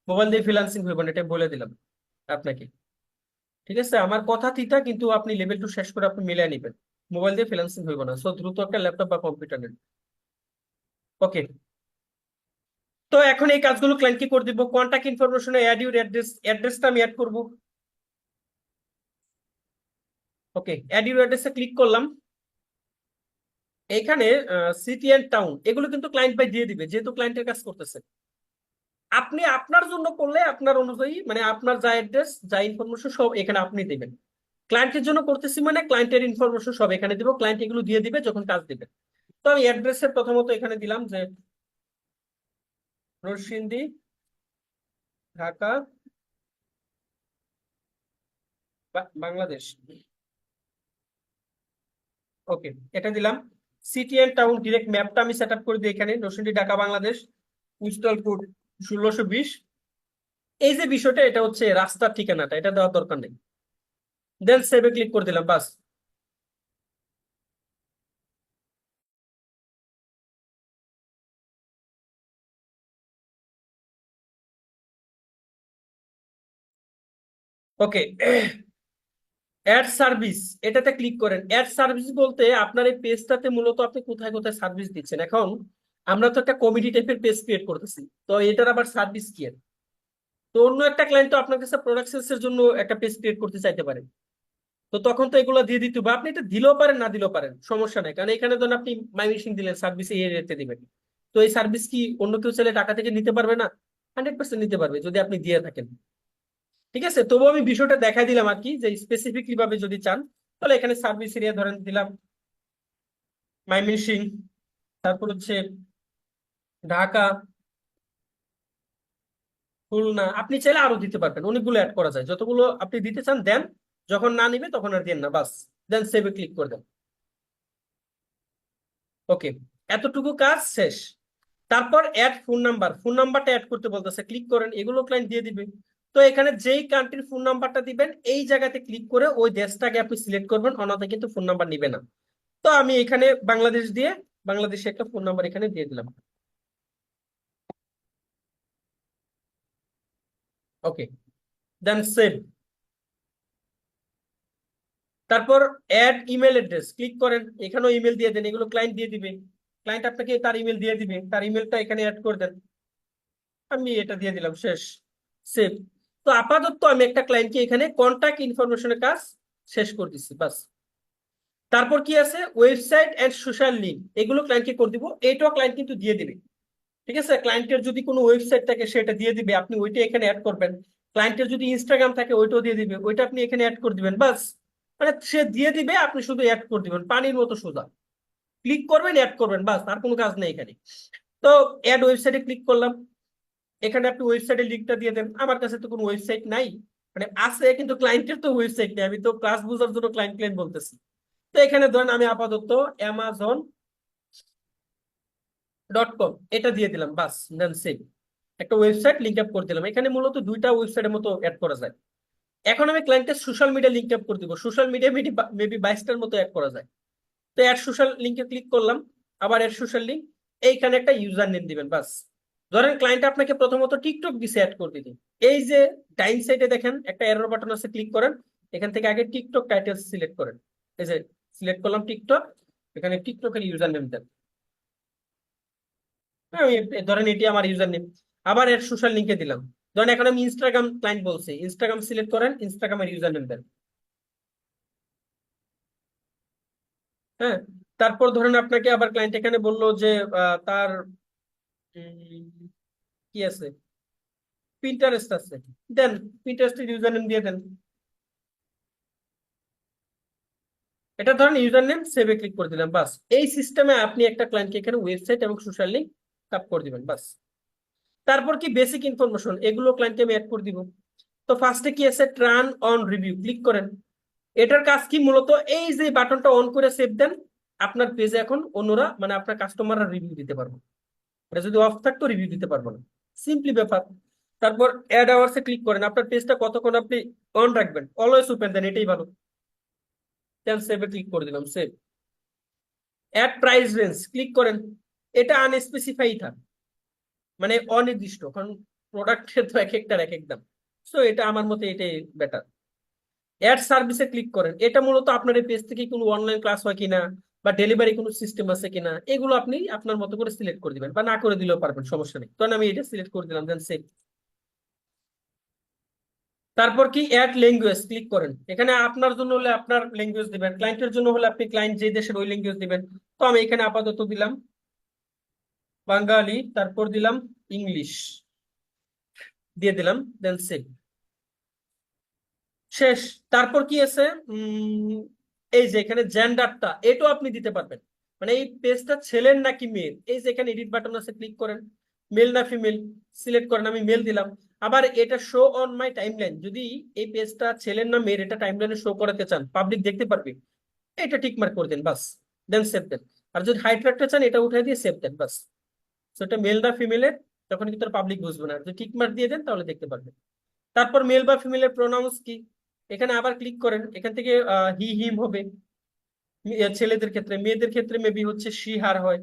মোবাইল দিয়ে ফ্রিল্যান্সিং হইব না, এটা বলে দিলাম আপনাকে। ঠিক আছে, আমার কথা থিতা, কিন্তু আপনি লেভেল 2 শেষ করে আপনি মিলিয়ে নিবেন, মোবাইল দিয়ে ফ্রিল্যান্সিং হইব না। সো দ্রুত একটা ল্যাপটপ বা কম্পিউটার নেন। ওকে, তো এখন এই কাজগুলো ক্লায়েন্টকে করে দিব। কন্টাক্ট ইনফরমেশনে অ্যাড ইউর অ্যাড্রেস, অ্যাড্রেসটা আমি অ্যাড করব। ওকে, অ্যাড ইউর অ্যাড্রেসে ক্লিক করলাম। এখানে সিটি এন্ড টাউন এগুলো কিন্তু ক্লায়েন্ট বাই দিয়ে দিবে, যেহেতু ক্লায়েন্টের কাজ করতেছে। আপনি আপনার জন্য করলে আপনার অনুযায়ী, মানে আপনার যা অ্যাড্রেস যা ইনফরমেশন সব এখানে আপনি দিবেন। ক্লায়েন্টের জন্য করতেছি মানে ক্লায়েন্টের ইনফরমেশন সব এখানে দিব, ক্লায়েন্ট এগুলো দিয়ে দিবে যখন কাজ দিবে। তো আমি অ্যাড্রেসের প্রথমত এখানে দিলাম যে নরসিংদী, ঢাকা, বাংলাদেশ। ওকে, এটা দিলাম। সিটি এন্ড টাউন ডিরেক্ট ম্যাপটা আমি সেট আপ করে দিই এখানে, নরসিংদী, ঢাকা, বাংলাদেশ, পোস্টাল কোড 1620। এই যে বিষয়টা, এটা হচ্ছে রাস্তার ঠিকানাটা, এটা দেওয়ার দরকার নেই। দেন সেভে ক্লিক করে দিলাম, বাস। ওকে, অ্যাড সার্ভিস এটাতে ক্লিক করেন। অ্যাড সার্ভিস বলতে আপনার এই পেজটাতে মূলত আপনি কোথায় কোথায় সার্ভিস দিচ্ছেন। এখন আমরা তো একটা কমিটি টাইপের পেজ ক্রিয়েট করতেছি, তো এটার আবার সার্ভিস কি এর? তো অন্য একটা ক্লায়েন্ট তো আপনার কাছে প্রোডাক্ট সেলস এর জন্য একটা পেজ ক্রিয়েট করতে চাইতে পারে, তো তখন তো এগুলো দিয়ে দিতে হবে। আপনি এটা দিলেও পারেন না দিলেও পারেন, সমস্যা নাই, কারণ এখানে ধরুন আপনি মাইমিশিং দিলেন, সার্ভিস এই রেটে দিবেন, তো এই সার্ভিস কি অন্য কেউ চাইলে টাকা থেকে নিতে পারবে না? 100% নিতে পারবে যদি আপনি দিয়ে থাকেন। ঠিক আছে, তবুও আমি বিষয়টা দেখাই দিলাম আর কি, যে স্পেসিফিকলি ভাবে যদি চান তাহলে এখানে সার্ভিস এরিয়া ধরেন দিলাম ময়মনসিংহ, তারপর হচ্ছে ঢাকা, খুলনা। আপনি চাইলে আরো দিতে পারবেন, অনেকগুলো অ্যাড করা যায়, যতগুলো আপনি দিতে চান দেন, যখন না নিবে তখন আর দেন না, বাস। দেন সেভে ক্লিক করে দেন। ওকে, এতটুকু কাজ শেষ। তারপর অ্যাড ফোন নাম্বার, ফোন নাম্বারটা অ্যাড করতে বলতেছে, ক্লিক করেন, এগুলো ক্লায়েন্ট দিয়ে দিবে। তো এখানে যেই কান্ট্রির ফোন নাম্বারটা দিবেন এই জায়গাতে ক্লিক করে ওই দেশটাকে আপনি সিলেক্ট করবেন, অন্যথায় কিন্তু ফোন নাম্বার নিবে না। তো আমি এখানে বাংলাদেশ দিয়ে বাংলাদেশে একটা ফোন নাম্বার এখানে দিয়ে দিলাম। ওকে, দেন সেভ। তারপর অ্যাড ইমেল অ্যাড্রেস ক্লিক করেন, এখানেও ইমেল দিয়ে দেন, এগুলো ক্লায়েন্ট দিয়ে দিবে, ক্লায়েন্ট আপনাকে তার ইমেল দিয়ে দিবে, তার ইমেলটা এখানে অ্যাড করে দেন, আমি এটা দিয়ে দিলাম, শেষ, সেভ। তো আপাতত আমি একটা ক্লায়েন্টকে এখানে কন্টাক্ট ইনফরমেশনের কাজ শেষ করে দিচ্ছি, বাস। তারপর কি আছে, ওয়েবসাইট এন্ড সোশ্যাল লিঙ্ক, এগুলো ক্লায়েন্টকে করে দিব, এইটাও ক্লায়েন্ট কিন্তু দিয়ে দিবে। ঠিক আছে, ক্লায়েন্টের যদি কোনো ওয়েবসাইট থাকে সেটা দিয়ে দিবে, আপনি ওইটা এখানে অ্যাড করবেন। ক্লায়েন্টের যদি ইনস্টাগ্রাম থাকে ওইটাও দিয়ে দিবে, ওইটা আপনি এখানে অ্যাড করে দিবেন, বাস। মানে সে দিয়ে দিবে, আপনি শুধু অ্যাড করে দিবেন, পানির মতো সোজা। ক্লিক করবেন, অ্যাড করবেন, বাস, আর কোনো কাজ নেই এখানে। তো অ্যাড ওয়েবসাইটে ক্লিক করলাম। এখানে আপনি ওয়েবসাইটের লিঙ্কটা দিয়ে দেন। আমার কাছে তো কোনো ওয়েবসাইট নাই, মানে আছে কিন্তু ক্লায়েন্টের তো ওয়েবসাইট নেই, আমি তো ক্লাস বোঝার জন্য ক্লায়েন্ট ক্লায়েন্ট বলতেছি। তো এখানে ধরেন আমি আপাতত amazon.com এটা দিয়ে দিলাম, বাস, দেন সেভ। একটা ওয়েবসাইট লিঙ্ক আপ করে দিলাম। এখানে মূলত দুইটা ওয়েবসাইটের মতো অ্যাড করা যায়। এখন আমি ক্লায়েন্টের সোশ্যাল মিডিয়া লিঙ্ক আপ করে দিব। সোশ্যাল মিডিয়া মেবি 22টার মতো অ্যাড করা যায়। তো অ্যাড সোশ্যাল লিঙ্কে ক্লিক করলাম, আবার অ্যাড সোশ্যাল লিঙ্ক, এইখানে একটা ইউজার নেম দিবেন, বাস। ধরেন ক্লায়েন্ট আপনাকে প্রথমত টিকটক দিছে অ্যাড করে দিতে। এই যে টাইম সাইটে দেখেন একটা এরর বাটন আছে, ক্লিক করেন। এখান থেকে আগে টিকটক টাইটেল সিলেক্ট করেন। এই যে সিলেক্ট করলাম টিকটক, এখানে টিকটকের ইউজার নেম দেন। আমি ধরেন এটি আমার ইউজার নেম। আবার এর সোশ্যাল লিঙ্কে দিলাম। ধরেন এখন আমি ইনস্টাগ্রাম ক্লায়েন্ট বলছি, ইনস্টাগ্রাম সিলেক্ট করেন, ইনস্টাগ্রামের ইউজার নেম দেন। হ্যাঁ, তারপর ধরেন আপনাকে আবার ক্লায়েন্ট এখানে বললো যে তার কি আছে, পিন্টারেস্ট আছে, দেন পিন্টারেস্টের ইউজার নেম দিয়ে দেন। এটা ধরেন ইউজার নেম, সেভে ক্লিক করে দিলাম, বাস। এই সিস্টেমে আপনি একটা ক্লায়েন্টকে এখানে ওয়েবসাইট এবং সোশ্যাল লিঙ্ক আপ করে দিবেন, বাস। তারপর কি বেসিক ইনফরমেশন, এগুলো ক্লায়েন্টকে আমি অ্যাড করে দিব। তো ফার্স্টে কি আছে, টার্ন অন রিভিউ, ক্লিক করেন। এটার কাজ কি, মূলত এই যে বাটনটা অন করে সেভ দেন, আপনার পেজে এখন অন্যরা, মানে আপনার কাস্টমাররা রিভিউ দিতে পারবে। এটা যদি অফ থাকতো রিভিউ দিতে পারবো না, সিম্পলি ব্যাপার। তারপর অ্যাড আওয়ার্সে ক্লিক করেন, আপনার পেজটা কতক্ষণ আপনি অন রাখবেন, অলওয়েজ ওপেন দেন, এটাই ভালো। দেন সেভে ক্লিক করে দিলাম, save. Add price range click করেন। এটা আনস্পেসিফাই থাক, মানে অনির্দিষ্ট, কারণ প্রোডাক্টের তো এক একটার এক এক দাম। সো এটা আমার মতে এটাই বেটার। অ্যাড সার্ভিসে ক্লিক করেন। এটা মূলত আপনার এই পেজ থেকে কোনো অনলাইন ক্লাস হয় কিনা বা ডেলিভারি কোনো সিস্টেম আছে কিনা, এগুলো আপনি আপনার মতো করে সিলেক্ট করে দিবেন, বা না করে দিলেও পারবেন, সমস্যা নেই। তখন আমি এটা সিলেক্ট করে দিলাম, দেন সেভ। তারপর কি অ্যাড ল্যাঙ্গুয়েজ ক্লিক করেন। এখানে আপনার জন্য হলে আপনার ল্যাঙ্গুয়েজ দিবেন, ক্লায়েন্টের জন্য হলে আপনি ক্লায়েন্ট যে দেশের ওই ল্যাঙ্গুয়েজ দিবেন। তো আমি এখানে আপাতত দিলাম বাঙালি, তারপর দিলাম ইংলিশ, দিয়ে দিলাম, দেন সেভ, শেষ। তারপর কি আছে, এই যে এখানে জেন্ডারটা এটাও আপনি দিতে পারবেন, মানে এই পেজটা ছেলের নাকি মেয়ের। এই যে এখানে এডিট বাটন আছে, ক্লিক করেন, মেল না ফিমেল সিলেক্ট করেন, আমি মেল দিলাম। আবার এটা শো অন মাই টাইমলাইন, যদি এই পেজটা ছেলের না মেয়ের এটা টাইমলাইনে শো করাতে চান, পাবলিক দেখতে পারবে, এটা টিক মার্ক করে দেন, বাস। দেন সেভ দেন। আর যদি হাইড রাখতে চান, এটা উঠাই দিয়ে সেভ দেন, বাস। তো এটা মেল না ফিমেলের, তখন কিন্তু পাবলিক বুঝবে না। যদি টিক মার্ক দিয়ে দেন তাহলে দেখতে পারবেন। তারপর মেল বা ফিমেলের প্রোনাউন্স কি, এখানে আবার ক্লিক করেন। এখান থেকে হি হিম হবে ছেলেদের ক্ষেত্রে, মেয়েদের ক্ষেত্রে মেবি হচ্ছে শি হার হয়।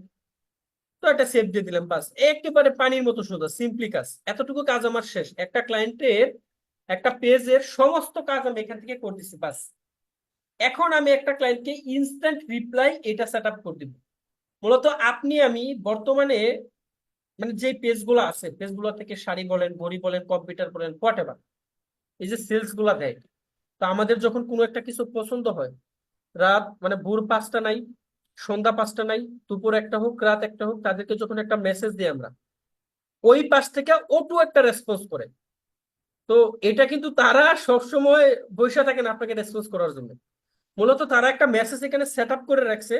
তো একটা সেভ দিয়ে দিলাম, বাস। একেবারে পানির মতো সোজা, সিম্পলি কাজ। এতটুকু কাজ আমার শেষ। একটা ক্লায়েন্টের একটা পেজের সমস্ত কাজ আমি এখান থেকে করতেছি, বাস। এখন আমি একটা ক্লায়েন্টকে ইনস্ট্যান্ট রিপ্লাই এটা সেট আপ করে দিব। মূলত আপনি আমি বর্তমানে, মানে যে পেজগুলো আছে, পেজগুলো থেকে শাড়ি বলেন, ঘড়ি বলেন, কম্পিউটার বলেন, হোয়াট এভার, এই যে সেলস গুলা দেয়। তো আমাদের যখন কোনো একটা কিছু পছন্দ হয়, রাত মানে ভোর 5টা নাই, সন্ধ্যা 5টা নাই, দুপুর একটা হোক, রাত একটা হোক, তাদেরকে যখন একটা মেসেজ দিই আমরা, ওই পাশ থেকে অটো একটা রেসপন্স করে। তো এটা কিন্তু তারা সবসময় বসে থাকেন আপনাকে রেসপন্স করার জন্য। মূলত তারা একটা মেসেজ এখানে সেট আপ করে রাখছে,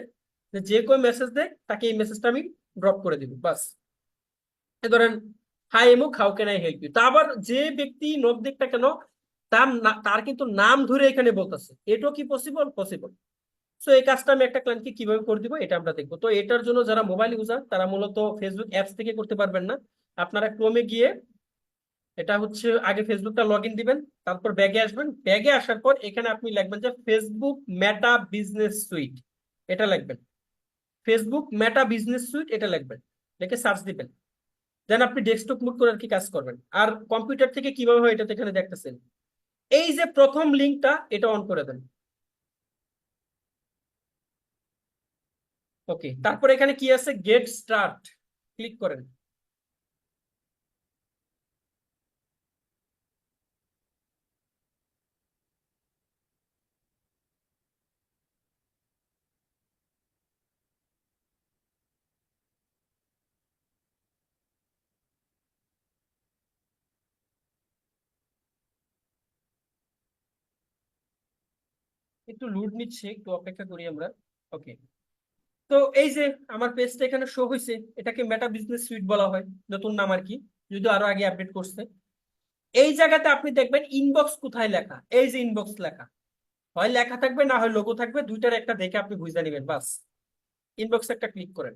যে যে কেউ মেসেজ দেয় তাকে এই মেসেজটা আমি ড্রপ করে দিব, বাস। ধরেন, হাই এমুক, how can I help you. তা আবার যে ব্যক্তি নক দিকটা কেন, তার কিন্তু নাম ধরে এখানে বলতেছে, এটাও কি পসিবল? পসিবল। সো এই কাজটা আমি একটা ক্লায়েন্টকে কিভাবে করে দিব এটা আমরা দেখবো। তো এটার জন্য যারা মোবাইল ইউজার তারা মূলত ফেসবুক অ্যাপস থেকে করতে পারবেন না। আপনারা ক্রোমে গিয়ে, এটা হচ্ছে আগে ফেসবুকটা লগ ইন দিবেন, তারপর ব্যাগে আসবেন। ব্যাগে আসার পর এখানে আপনি লিখবেন যে ফেসবুক মেটা বিজনেস সুইট, এটা লিখবেন। ফেসবুক মেটা বিজনেস সুইট এটা লিখবেন, লিখে সার্চ দিবেন। দেন আপনি ডেস্কটপ মুড করে আর কি কাজ করবেন। আর কম্পিউটার থেকে কিভাবে হয় এটা তো এখানে দেখতেছেন। এই যে প্রথম লিঙ্কটা এটা অন করে দেন। ওকে, তারপর এখানে কি আছে, গেট স্টার্ট, ক্লিক করেন। একটু লোড নিচ্ছে, একটু অপেক্ষা করি আমরা। ওকে, তো এই যে আমার পেজটা এখানে শো হয়েছে, এটাকে মেটা বিজনেস সুইট বলা হয়, নতুন নাম আর কি, যদিও আরো আগে আপডেট করছে। এই জায়গাতে আপনি দেখবেন ইনবক্স কোথায় লেখা, এই যে ইনবক্স লেখা, হয় লেখা থাকবে না হয় লোগো থাকবে, দুইটার একটা দেখে আপনি বুঝে নেবেন, বাস ইনবক্স একটা ক্লিক করেন।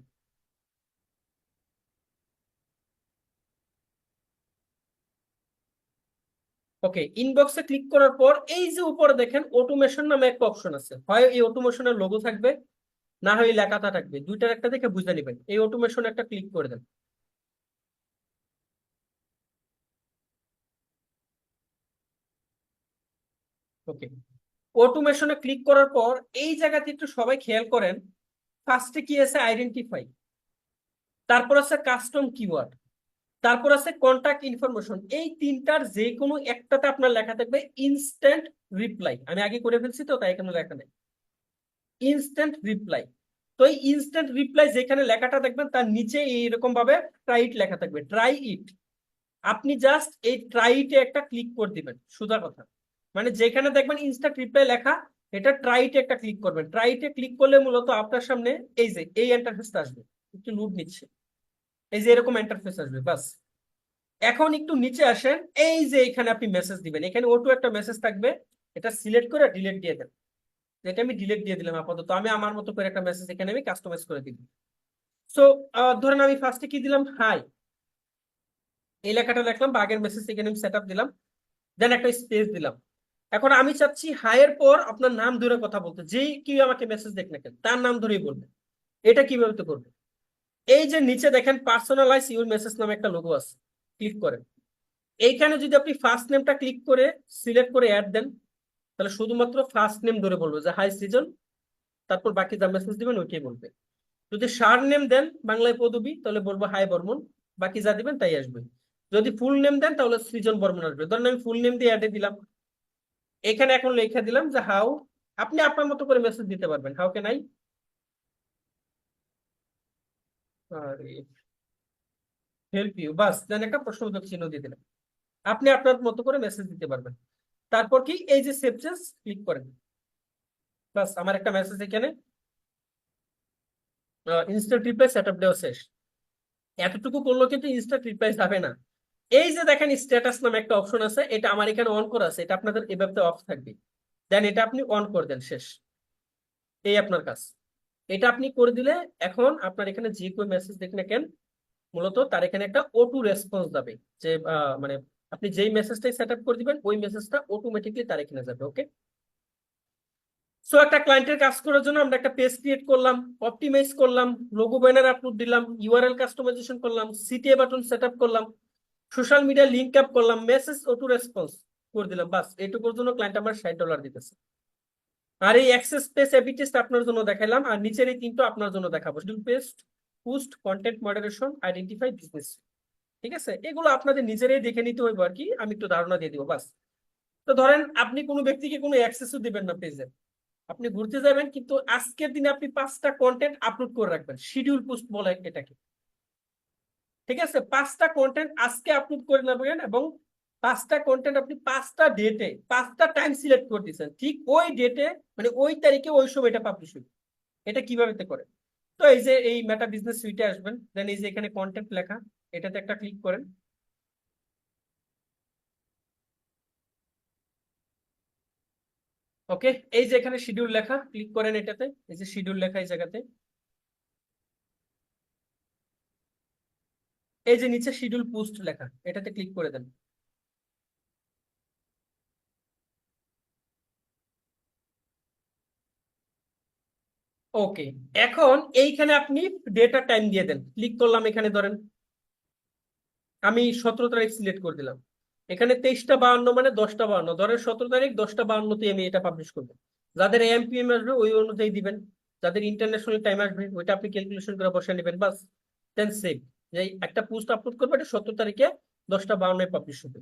ওকে, ইনবক্সে ক্লিক করার পর এই যে উপরে দেখেন অটোমেশন নামে একটা অপশন আছে, হয় এই অটোমেশনের লোগো থাকবে না হয় এই লেখাটা থাকবে, দুইটার একটা দেখে বুঝে নেবেন, এই অটোমেশন একটা ক্লিক করে দেন। ওকে, অটোমেশনে ক্লিক করার পর এই জায়গাতে একটু সবাই খেয়াল করেন, ফার্স্টে কি আছে, আইডেন্টিফাই, তারপর আছে কাস্টম কিওয়ার্ড, তারপর আছে কন্টাক্ট ইনফরমেশন। এই তিনটার যে কোনো একটাতে আপনার লেখা থাকবে ইনস্ট্যান্ট রিপ্লাই, আমি আগে করে ফেলছি তো তাই এখানে লেখা নেই, ইনস্ট্যান্ট রিপ্লাই। তো এই ইনস্ট্যান্ট রিপ্লাই যেখানে লেখাটা দেখবেন তার নিচে এইরকম ভাবে ট্রাই ইট লেখা থাকবে, ট্রাই ইট। আপনি জাস্ট এই ট্রাই ইটে একটা ক্লিক করে দিবেন, সোজা কথা, মানে যেখানে দেখবেন ইনস্ট্যান্ট রিপ্লাই লেখা, এটা ট্রাই ইটে একটা ক্লিক করবেন। ট্রাই ইটে ক্লিক করলে মূলত আপনার সামনে এই যে এই ইন্টারফেসটা আসবে, একটু লোড নিচ্ছে, এই যে এরকম ইন্টারফেস আসবে, বাস। এখন একটু নিচে আসেন, এই যে এখানে আপনি মেসেজ দিবেন, এখানে অটো একটা মেসেজ থাকবে, এটা সিলেক্ট করে ডিলিট দিয়ে দেন। এটা আমি ডিলিট দিয়ে দিলাম আপাতত, আমি আমার মতো করে একটা মেসেজ এখানে আমি কাস্টমাইজ করে দিব। সো ধরেন আমি ফার্স্টে কি দিলাম, হাই, এই লেখাটা লিখলাম বা আগের মেসেজ এখানে আমি সেট আপ দিলাম, দেন একটা স্পেস দিলাম। এখন আমি চাচ্ছি হাইয়ের পর আপনার নাম ধরে কথা বলতে, যেই কেউ আমাকে মেসেজ দেখ না কেন তার নাম ধরেই বলবে। এটা কিভাবে তো করবে, এই যে নিচে দেখেন পার্সোনালাইজ ইউর মেসেজ নামে একটা লোগো আছে, ক্লিক করেন। এইখানে যদি আপনি ফার্স্ট নেমটা ক্লিক করে সিলেক্ট করে অ্যাড দেন, তাহলে শুধুমাত্র ফার্স্ট নেম ধরে বলবো যে হাই সৃজন, তারপর বাকি যা মেসেজ দিবেন ওইটাই বলবে। যদি সার নেম দেন বাংলায় পদবী, তাহলে বলবো হাই বর্মন, বাকি যা দিবেন তাই আসবে। যদি ফুল নেম দেন তাহলে সৃজন বর্মন আসবে। ধরেন আমি ফুল নেম দিয়ে অ্যাডে দিলাম, এখানে এখন লেখা দিলাম যে হাউ, আপনি আপনার মতো করে মেসেজ দিতে পারবেন, how can I help you, বাস, দেন একটা প্রশ্নবোধক চিহ্ন দিয়ে দিলাম। আপনি আপনার মতো করে মেসেজ দিতে পারবেন। তারপর কি এই যে সেভ চেঞ্জ ক্লিক করেন, বাস আমার একটা মেসেজ এখানে ইনস্ট্যান্ট রিপ্লাই সেটআপ দেওয়া শেষ। এতটুকু করলো কিন্তু ইনস্ট্যান্ট রিপ্লাই যাবে না। এই যে দেখেন স্ট্যাটাস নামে একটা অপশন আছে, এটা আমার এখানে অন করা আছে, এটা আপনাদের এভাবে অফ থাকবে, দেন এটা আপনি অন করে দেন, শেষ, এই আপনার কাজ। এটা আপনি করে দিলে এখন আপনার এখানে যে কোনো মেসেজ দেখেন না কেন মূলত তার এখানে একটা অটো রেসপন্স যাবে, যে মানে আপনি যেই মেসেজটাই সেট আপ করে দিবেন ওই মেসেজটা অটোমেটিকলি তার এখানে যাবে। ওকে, সো একটা ক্লায়েন্টের কাজ করার জন্য আমরা একটা পেজ ক্রিয়েট করলাম, অপটিমাইজ করলাম, লোগো ব্যানার আপলোড দিলাম, ইউআরএল কাস্টমাইজেশন করলাম, সিটিএ বাটন সেট আপ করলাম, সোশ্যাল মিডিয়া লিঙ্ক আপ করলাম, মেসেজ অটো রেসপন্স করে দিলাম, বাস এইটুকুর জন্য ক্লায়েন্ট আমার $60 দিতেছে। আর এই অ্যাক্সেস পেজ এবি টেস্ট আপনার জন্য দেখাইলাম, আর নিচের এই তিনটা আপনার জন্য দেখাবো, schedule paste, post, content moderation, identify business. ঠিক আছে, এগুলো আপনাদের নিজেরাই দেখে নিতে হইব আর কি, আমি একটু ধারণা দিয়ে দিব, বাস। তো ধরেন আপনি কোনো ব্যক্তিকে কোনো অ্যাক্সেসও দিবেন না পেজে, আপনি ঘুরতে যাবেন, কিন্তু আজকের দিনে আপনি 5টা কন্টেন্ট আপলোড করে রাখবেন, শিডিউল পোস্ট বলে এটাকে। ঠিক আছে, 5টা কন্টেন্ট আজকে আপলোড করে নেবেন, এবং 5টা কন্টেন্ট আপনি 5টা ডেটে 5টা টাইম সিলেক্ট করে দিচ্ছেন, ঠিক ওই ডেটে মানে ওই তারিখে ওই সময় এটা পাবলিশ হবে। এটা কিভাবে করে, তো এই যে এই মেটা বিজনেস সুইটে আসবেন, দেন এই যে এখানে কন্টেন্ট লেখা, এটাতে একটা ক্লিক করেন। ওকে, এই যে এখানে শিডিউল লেখা, ক্লিক করেন এটাতে, এই যে শিডিউল লেখা এই জায়গাতে, এই যে নিচে শিডিউল পোস্ট লেখা, এটাতে ক্লিক করে দেন। ওকে, এখন এইখানে আপনি ডেটা টাইম দিয়ে দেন, ক্লিক করলাম, এখানে ধরেন আমি 17 তারিখ সিলেক্ট করে দিলাম, এখানে 23টা 52 মানে 10টা 52, ধরেন 17 তারিখ 10টা 52 আমি এটা পাবলিশ করবো। যাদের এএমপিএম আসবে ওই অনুযায়ী দিবেন, যাদের ইন্টারন্যাশনাল টাইম আসবে ওইটা আপনি ক্যালকুলেশন করে বসে নেবেন, বাস, দেন সেভ। যে একটা পোস্ট আপলোড করবে এটা 17 তারিখে 10টা 52 পাবলিশ হবে।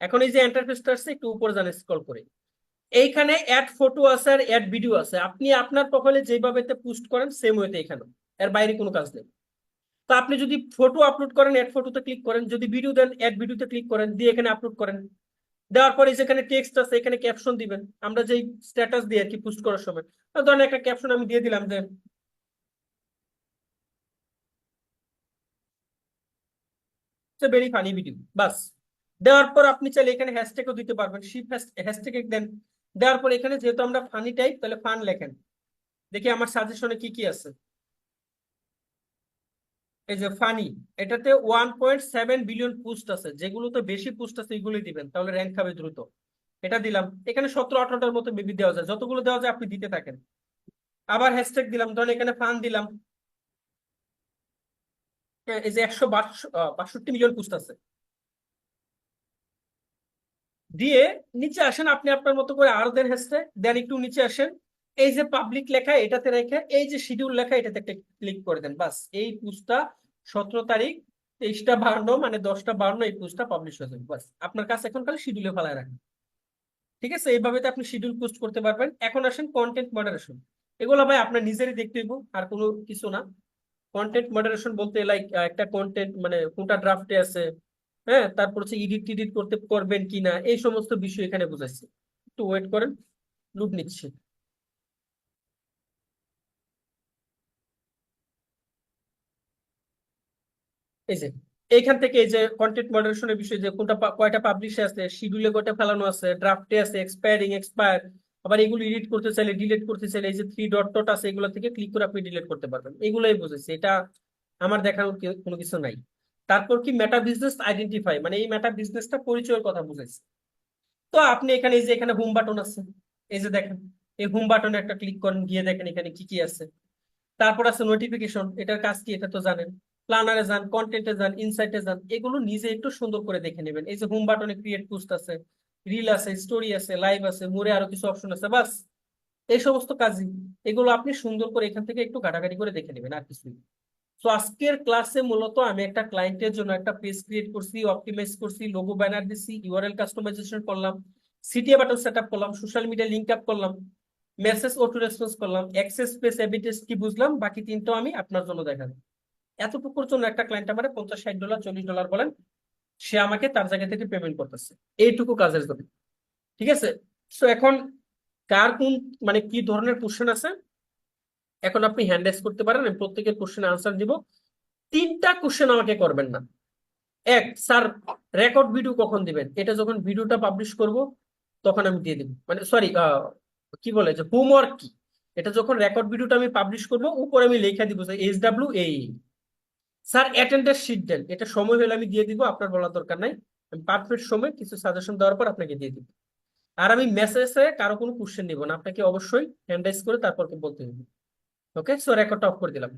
এখন এই যে ইন্টারফেসটা আসছে একটু উপরে যান স্ক্রল করে, এইখানে অ্যাড ফটো আছে আর অ্যাড ভিডিও আছে, আপনি আপনার প্রোফাইলে যেভাবে পোস্ট করেন সেম ওয়েতে এখানে, এর বাইরে কোনো কাজ নেই। তো আপনি যদি ফটো আপলোড করেন অ্যাড ফটোতে ক্লিক করেন, যদি ভিডিও দেন অ্যাড ভিডিওতে ক্লিক করেন, দিয়ে এখানে আপলোড করেন। দেওয়ার পরে যেখানে টেক্সট আছে এখানে ক্যাপশন দিবেন, আমরা যেই স্ট্যাটাস দিই আর কি পোস্ট করার সময়, ধরেন একটা ক্যাপশন আমি দিয়ে দিলাম যে ভেরি ফানি ভিডিও, বাস। দেওয়ার পর আপনি চাইলে এখানে হ্যাশট্যাগও দিতে পারবেন, শিপ হ্যাশট্যাগ দেন। দেওয়ার পর এখানে যেহেতু আমরা ফানি টাইপ, তাহলে ফান লেখেন। দেখি আমার সাজেশনে কি কি আছে। এই যে ফানি, এটাতে 1.7 বিলিয়ন পোস্ট আছে, যেগুলোতে বেশি পোস্ট আছে এগুলোই দিবেন, তাহলে র্যাঙ্ক খাবে দ্রুত। এটা দিলাম। এখানে 17-18টার মতো মেবি দেওয়া যায়, যতগুলো দেওয়া যায় আপনি দিতে থাকেন। আবার হ্যাশট্যাগ দিলাম, ধরেন এখানে ফান দিলাম। এই যে 162 মিলিয়ন পোস্ট আছে। দিয়ে নিচে আসেন, আপনি আপনার মতো করে আরো দেন হ্যাশট্যাগ, দেন একটু নিচে আসেন। এই যে পাবলিক লেখা এটাতে রেখে এই যে শিডিউল লেখা এটাতে একটা ক্লিক করে দেন, বাস। এই পোস্টটা 17 তারিখ 23টা 52 মানে 10টা 52 এই পোস্টটা পাবলিশ হয়ে যাবে, বাস। আপনার কাছে এখন খালি শিডিউলে ফেলায় রাখেন। ঠিক আছে, এইভাবে তো আপনি শিডিউল পোস্ট করতে পারবেন। এখন আসেন কন্টেন্ট মডারেশন। এগুলো ভাই আপনার নিজেরই দেখতে হইব, আর কোনো কিছু না। কন্টেন্ট মডারেশন বলতে লাইক একটা কন্টেন্ট মানে কোনটা ড্রাফটে আছে, হ্যাঁ, তারপর হচ্ছে এডিট টিডিট করতে পারবেন কিনা, এই সমস্ত বিষয় এখানে বুঝাইছি। একটু ওয়েট করেন, লুপ নিচ্ছি। এই যে এইখান থেকে এই যে কন্টেন্ট মডারেশনের বিষয়, যে কোনটা কয়টা পাবলিশে আছে, শিডিউলে কয়টা ফেলানো আছে, ড্রাফটে আছে, এক্সপায়ার। আবার এগুলো এডিট করতে চাইলে, ডিলিট করতে চাইলে এই যে 3 ডট ডট আছে, এগুলো থেকে ক্লিক করে আপনি ডিলিট করতে পারবেন। এগুলোই বুঝেছি, এটা আমার দেখানোর কোনো কিছু নাই। তারপর কি মেটা বিজনেস আইডেন্টিফাই, মানে এই মেটা বিজনেসটা পরিচয়ের কথা বুঝাইছে। তো আপনি এখানে এই যে এখানে হোম বাটন আছে, এই যে দেখেন, এই হোম বাটনে একটা ক্লিক করেন, গিয়ে দেখেন এখানে কি কি আছে। তারপর আছে নোটিফিকেশন, এটার কাজ কি এটা তো জানেন। প্ল্যানারে যান, কন্টেন্টে যান, ইনসাইটে যান, এগুলো নিজে একটু সুন্দর করে দেখে নেবেন। এই যে হোম বাটনে ক্রিয়েট পোস্ট আছে, রিল আছে, স্টোরি আছে, লাইভ আছে, মোরে আরো কিছু অপশন আছে, বাস। এই সমস্ত কাজই, এগুলো আপনি সুন্দর করে এখান থেকে একটু ঘাটাঘাটি করে দেখে নেবেন, আর কিছুই। তো আজকের ক্লাসে মূলত আমি একটা ক্লায়েন্টের জন্য একটা পেজ ক্রিয়েট করছি, অপটিমাইজ করছি, লোগো ব্যানার দিছি, ইউআরএল কাস্টমাইজেশন করলাম, সিটিএ বাটন সেটআপ করলাম, সোশ্যাল মিডিয়া লিংক আপ করলাম, মেসেজ অটো রেসপন্স করলাম, অ্যাক্সেস পেজ এবি টেস্ট কি বুঝলাম, বাকি তিনটাও আমি আপনার জন্য দেখাবো। এতটুকুর জন্য একটা ক্লায়েন্ট আমার $50-60 $40 বলেন, সে আমাকে তার জায়গা থেকে পেমেন্ট করতেছে এইটুকু কাজের জন্য। ঠিক আছে, তো এখন কার কোন মানে কি ধরনের কোশ্চেন আছে এখন আপনি হ্যান্ড রাইজ করতে পারেন, আমি প্রত্যেকের কোশ্চেনের আনসার দিব। 3টা কোশ্চেন আমাকে করবেন না। এক, স্যার রেকর্ড ভিডিও কখন দিবেন? এটা যখন ভিডিওটা পাবলিশ করব তখন আমি দিয়ে দিব, মানে সরি কি বলে যে হোমওয়ার্ক কি, এটা যখন রেকর্ড ভিডিওটা আমি পাবলিশ করব উপরে আমি লেখা দিব যে SWA। স্যার অ্যাটেন্ডেন্স শিট দেন, এটা সময় হলে আমি দিয়ে দিব, আপনার বলার দরকার নাই, আমি পারফেক্ট সময় কিছু সাজেশন দেওয়ার পর আপনাকে দিয়ে দিব। আর আমি মেসেজে কারো কোনো কোশ্চেন নিব না, আপনাকে অবশ্যই হ্যান্ড রাইজ করে তারপর বলতে হবে। ওকে, সো রেকর্ডটা অফ করে দিলাম।